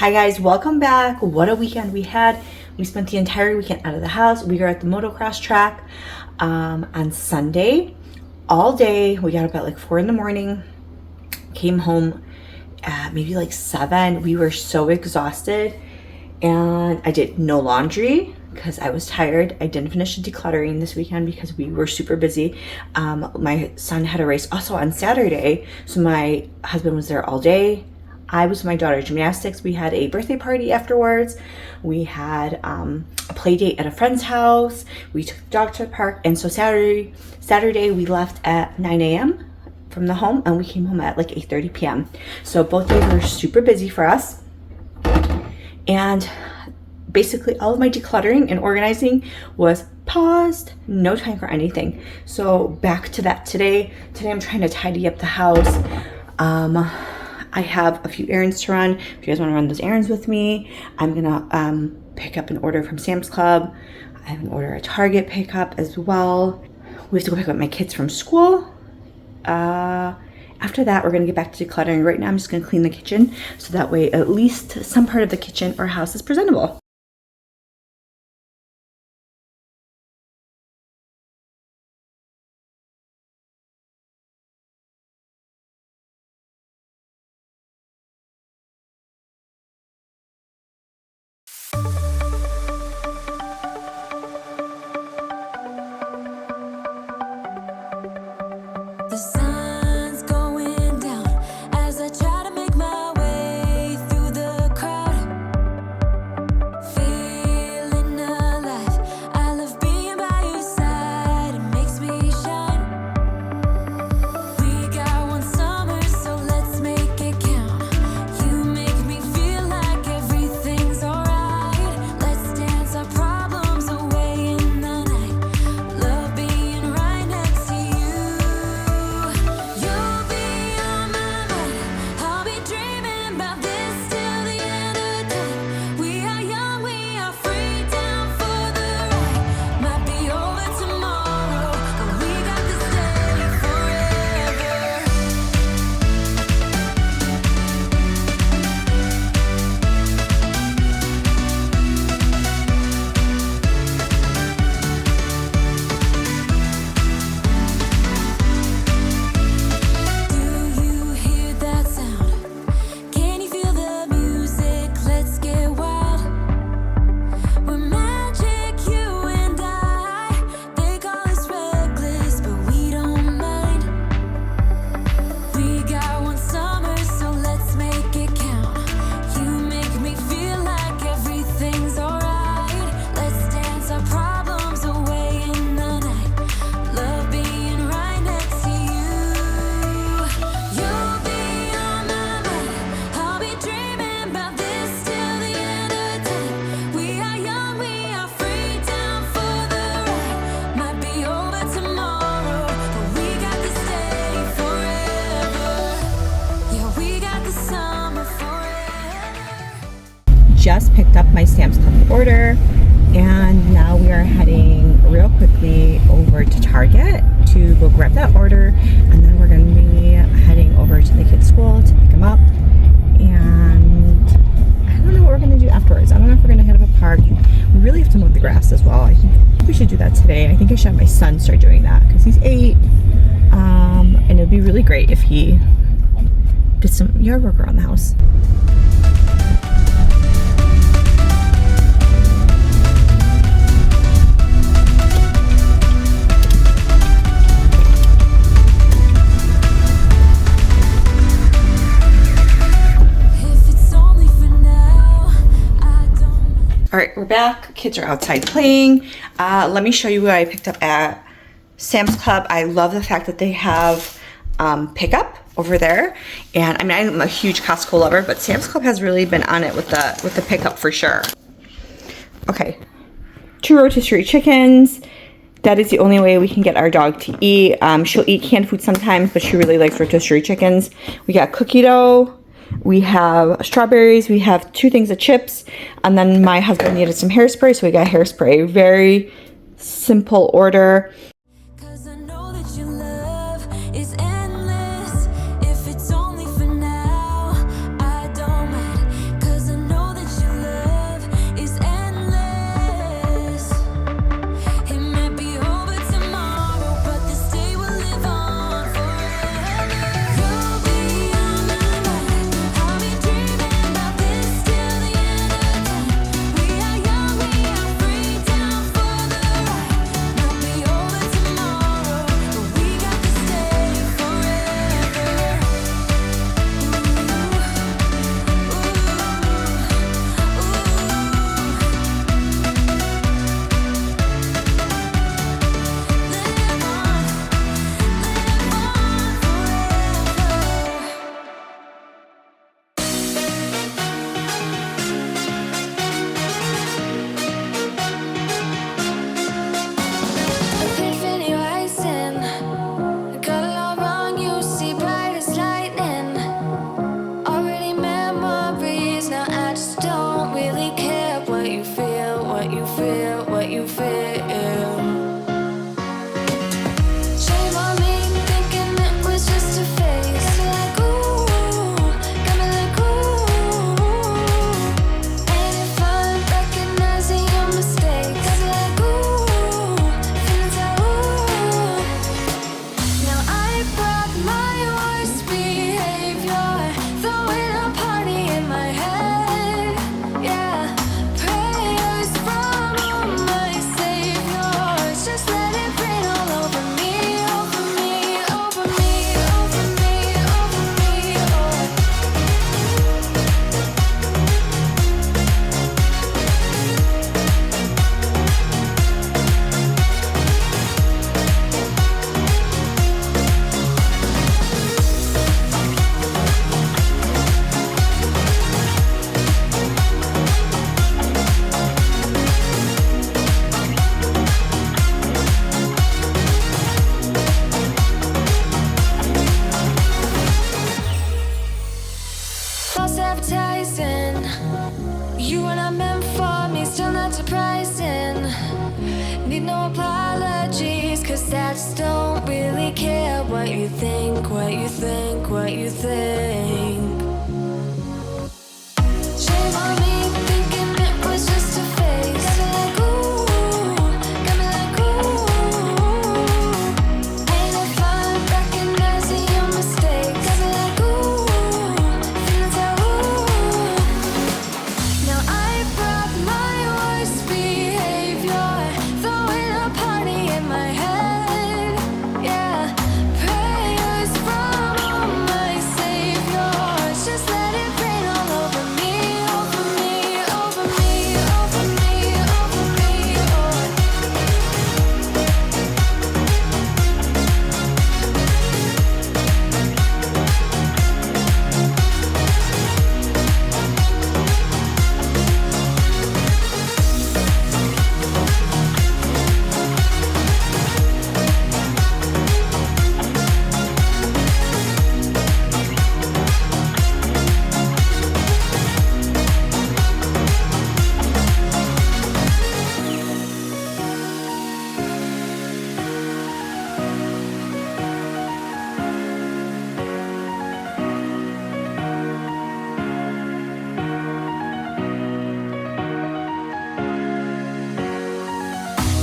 Hi guys, welcome back. What a weekend we had. We spent the entire weekend out of the house. We were at the motocross track on Sunday all day. We got up at like 4 in the morning, came home at maybe like 7. We were so exhausted and I did no laundry because I was tired. I didn't finish the decluttering this weekend because we were super busy. My son had a race also on Saturday, so my husband was there all day. I was with my daughter gymnastics. We had a birthday party afterwards. We had a play date at a friend's house. We took the dog to the park. And so Saturday we left at 9 a.m. from the home and we came home at like 8:30 p.m. So both days were super busy for us. And basically all of my decluttering and organizing was paused. No time for anything. So back to that today. Today I'm trying to tidy up the house. I have a few errands to run. If you guys want to run those errands with me, I'm gonna pick up an order from Sam's Club. I have an order at Target pickup as well. We have to go pick up my kids from school. After that, we're gonna get back to decluttering. Right now, I'm just gonna clean the kitchen so that way at least some part of the kitchen or house is presentable. The sun's going down as I try to make my way through the crowd. Feeling alive, I love being by your side, it makes me shine. We got one summer, so let's make it count. You make me feel like everything's alright. Let's dance our problems away in the night. Love being right next to you. You'll be on my mind. I'll be dreaming about this till the end of time. We are young, we are free, down for the ride. Might be over tomorrow, but we got this day forever. Do you hear that sound? Can you feel the music? Let's get wild. We're magic, you and I. They call us reckless, but we don't mind. We got one summer, so let's make it count. You make me feel like everything's alright. Let's dance our problems away in the night. Love being right next to you. You'll be on my mind. I'll be dreaming about this till the end of time. We are young, we are free, down for the ride. Might be over tomorrow, but we got this day forever. Yeah, we got the summer forever. Just picked up my Sam's Club order and now we are heading real quickly over to Target to go grab that order, and then we're going to be heading over to the kids' school to pick them up. And I don't know what we're going to do afterwards. I don't know if we're going to hit up a park. We really have to mow the grass as well. I think we should do that today. I think I should have my son start doing that because he's 8, and it'd be really great if he did some yard work around the house. If it's only for now, I don't. All right, we're back. Kids are outside playing. Let me show you what I picked up at Sam's Club. I love the fact that they have pickup over there. And I mean, I'm a huge Costco lover, but Sam's Club has really been on it with the pickup for sure. Okay, 2 rotisserie chickens. That is the only way we can get our dog to eat. She'll eat canned food sometimes, but she really likes rotisserie chickens. We got cookie dough. We have strawberries. We have 2 things of chips. And then my husband needed some hairspray, so we got hairspray. Very simple order. 'Cause I know that your love is endless. If it's only for now, I don't mind. 'Cause I know don't really care what you feel, what you feel, what you feel. Shame on me thinking it was just a phase. Got me like ooh, got me like ooh. And if I'm recognizing your mistakes, got me like ooh, feeling so ooh. Now I brought my worst behavior, throwing a party in my head. Yeah, prayers from my saviors. Just let it rain all over me, over me, over me, over me, over me. Self-advertising, you are not meant for me, still not surprising. Need no apologies, cause I just don't really care what you think, what you think, what you think. Shame on me thinking it was just a phase. Got me like ooh, got me like ooh. And if I'm recognizing your mistakes, got me like ooh, feeling so ooh. Now I brought my worst behavior, throwing a party in my head. Yeah, prayers from my saviors. Just let it rain all over me, over me, over me, over me, over me.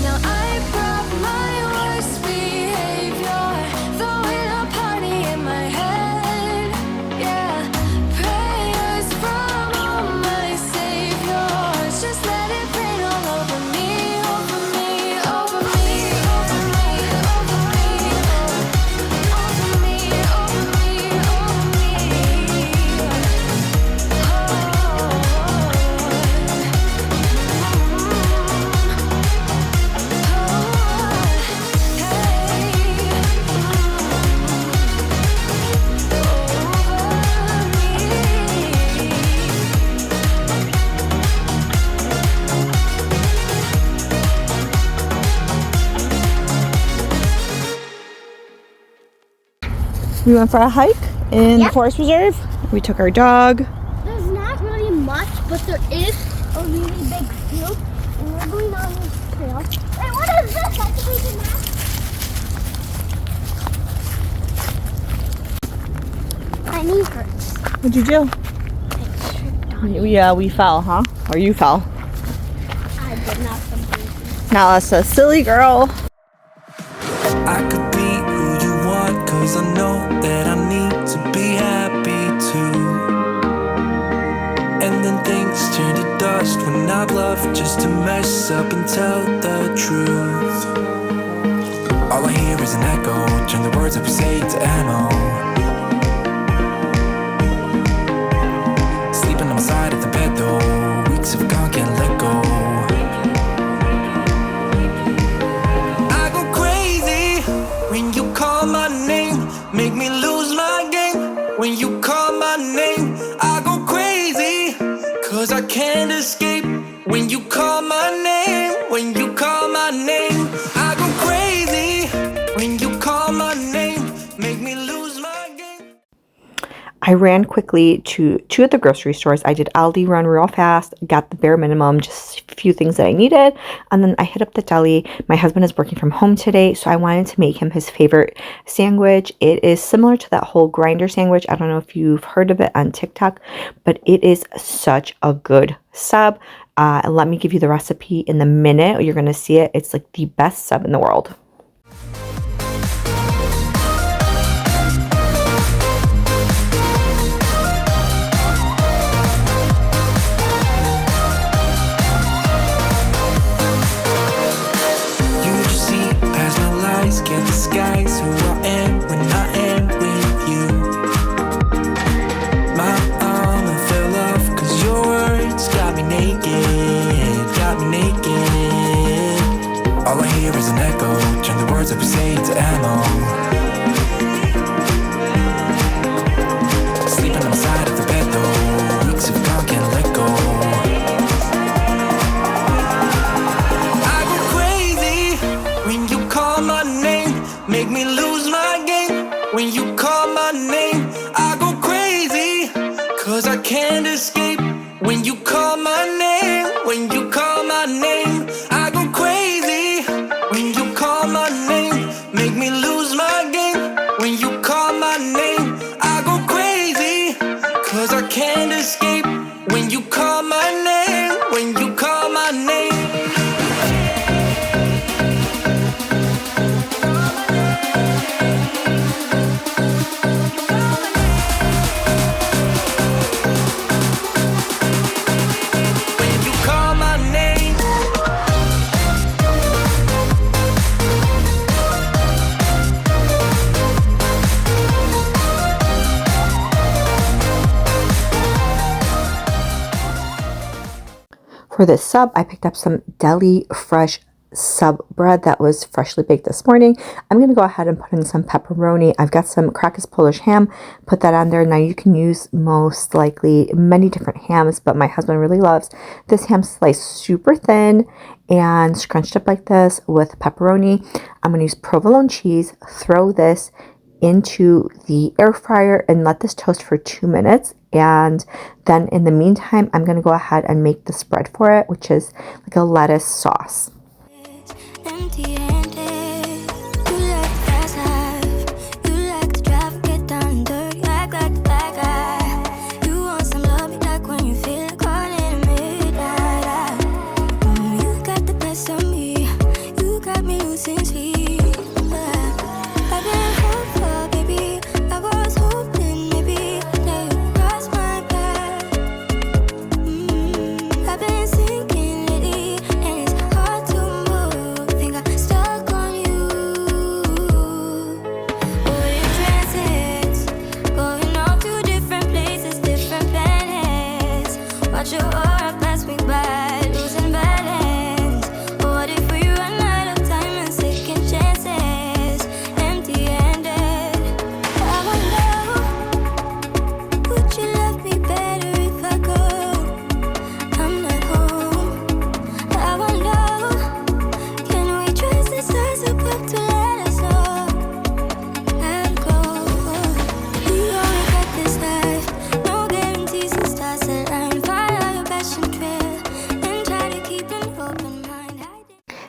Now I brought my worst behavior, throwing a party in my head. Yeah, prayers from my saviors. Just let it rain all over me, over me, over me, over me, over me, over me, over me, over me. We went for a hike in the Yep. forest reserve. We took our dog. There's not really much, but there is a really big field, and we're going on this trail. Wait, what is this? I think we can ask. My knee hurts. What'd you do? Yeah, we fell, huh? Or you fell. I did not complete. Now that's a silly girl. I could be who you want, cause I know that I need to be happy too. And then things turn to dust when I bluff just to mess up and tell the truth. All I hear is an echo, turn the words that we say to ammo. Sleeping on my side of the bed though, weeks have gone, can't let go. I go crazy when you call my name, make me lose my game. When you call my name, I go crazy, cause I can't escape. When you call my name, when you call my name, I go crazy. When you call my name, make me lose my game. I ran quickly to two of the grocery stores. I did Aldi run real fast, got the bare minimum, just a few things that I needed, and then I hit up the deli. My husband is working from home today, so I wanted to make him his favorite sandwich. It is similar to that whole grinder sandwich. I don't know if you've heard of it on TikTok, but it is such a good sub. Let me give you the recipe in the minute. You're going to see it. It's like the best sub in the world. Can't disguise who I am when I am with you. My armor fell off cause your words got me naked, got me naked. All I hear is an echo, turn the words that we say into ammo. Sleeping on the side of the bed though, weeks of gone can't let go. Make me lose my game. When you call my name, I go crazy, cause I can't escape. When you call my name, when you call my name, I go crazy. When you call my name, make me lose my game. When you call my name, I go crazy, cause I can't escape. When you call my name, when you call my name. For this sub, I picked up some deli fresh sub bread that was freshly baked this morning. I'm going to go ahead and put in some pepperoni. I've got some Crackers Polish ham, put that on there. Now you can use most likely many different hams, but my husband really loves this ham sliced super thin and scrunched up like this with pepperoni. I'm going to use provolone cheese, throw this into the air fryer and let this toast for 2 minutes. And then in the meantime, I'm going to go ahead and make the spread for it, which is like a lettuce sauce. Empty-handed, you like the fast life, you like to drive, get down and dirty, act like the bad guy. You want some love, you like when you feel caught in the midnight. You got the best of me, you got me losing sleep. I've been hopeful, baby, I was hoping maybe that you crossed my path. I've been sinking lately, and it's hard to move. Think I'm stuck on you. We're in transits, going off to different places, different planets. Watch your aura pass me by, losing balance. What if we run out of time and second chances? Empty-handed. I wonder, would you love me better if I go? I'm not home. I wonder, can we trust the stars above to let us know? Let go. We only got this life, no guarantees and stars that line. Follow your passion trail and try to keep an open mind.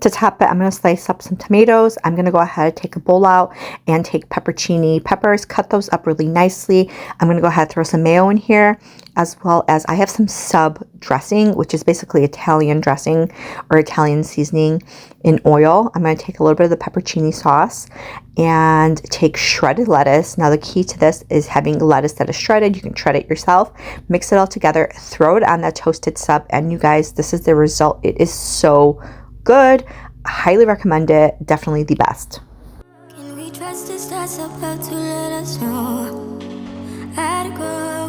To top it, I'm going to slice up some tomatoes. I'm going to go ahead, take a bowl out, and take pepperoncini peppers, cut those up really nicely. I'm going to go ahead, throw some mayo in here, as well as I have some sub dressing, which is basically Italian dressing or Italian seasoning in oil. I'm going to take a little bit of the pepperoncini sauce and take shredded lettuce. Now the key to this is having lettuce that is shredded. You can shred it yourself, mix it all together, throw it on that toasted sub, and you guys, this is the result. It is so good. Highly recommend it. Definitely the best. Can we trust the stars above to let us know? I'd go.